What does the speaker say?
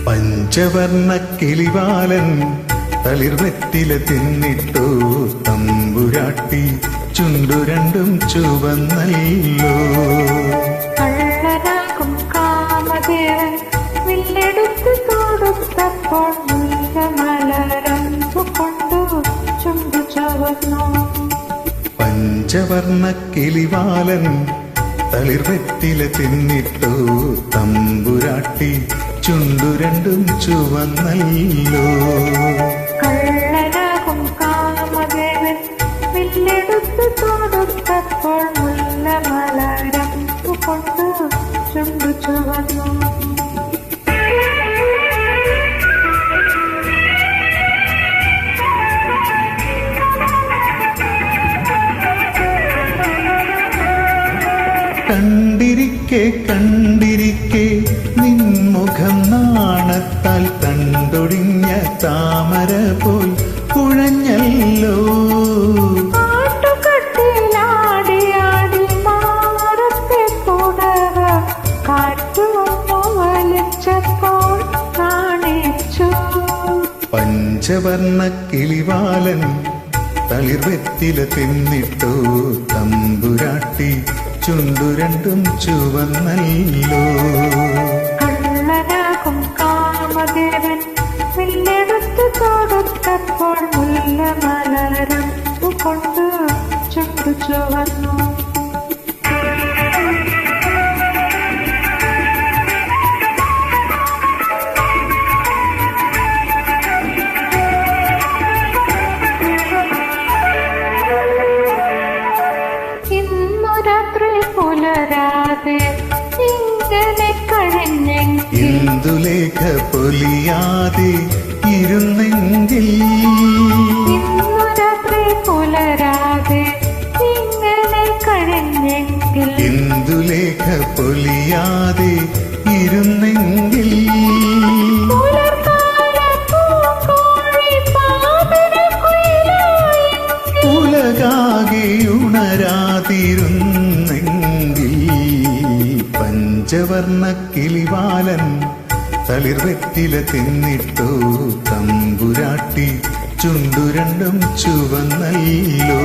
പഞ്ചവർണ്ണ കിളിവാലൻ തളിർവെറ്റില തിന്നിട്ടു തമ്പുരാട്ടി ചുണ്ടു രണ്ടും ചുവന്നല്ലോ. കള്ളനാകും കാമദേവൻ വില്ലെടുത്ത് തൊടുത്തപ്പോൾ മുല്ലമലരമ്പു കൊണ്ടു ചുണ്ടു ചുവന്നു. പഞ്ചവർണ്ണ കിളിവാലൻ തളിർവെറ്റില തിന്നിട്ടു തമ്പുരാട്ടി ചുണ്ടു രണ്ടും ചുവന്നല്ലോ. കള്ളനാകും കാമദേവൻ വില്ലെടുത്ത് തൊടുത്തപ്പോൾ മുല്ലമലരമ്പു കൊണ്ടു ചുണ്ടു ചുവന്നു. കണ്ടിരിക്കെ കണ്ടിരിക്കെ നിൻമുഖം നാണത്താൽ കണ്ടൊടിഞ്ഞ താമര പോൽ കുഴഞ്ഞല്ലോ. കാട്ടുകട്ടിലാടിയാടി മാറത്തെ കൂടക കാറ്റുവന്നു വലിച്ചപ്പോൾ കാണിച്ചു. പഞ്ചവർണ്ണ കിളിവാലൻ തളിർവെറ്റില തിന്നിട്ടു തമ്പുരാട്ടി ചുണ്ടു രണ്ടും ചുവന്നല്ലോ. കള്ളനാകും കാമദേവൻ വില്ലെടുത്ത് തൊടുത്തപ്പോൾ മുല്ലമലരമ്പു കൊണ്ട് ചുണ്ടു ചുവന്നു. പുലരാതെ ഇങ്ങനെ കഴിഞ്ഞെങ്കിൽ ഇന്ദുലേഖ പൊലിയാതെ ഇരുന്നെങ്കിൽ ഇന്നു രാത്രി പുലരാതെ ഇങ്ങനെ കഴിഞ്ഞെങ്കിൽ ഇന്ദുലേഖ പൊലിയാതെ ഇരുന്നെങ്കിൽ ഉലകാകെ ഉണരാതിരുന്നെങ്കിൽ പഞ്ചവർണ്ണ കിളിവാലൻ തളിർവെറ്റില തിന്നിട്ടു തമ്പുരാട്ടി ചുണ്ടു രണ്ടും ചുവന്നല്ലോ.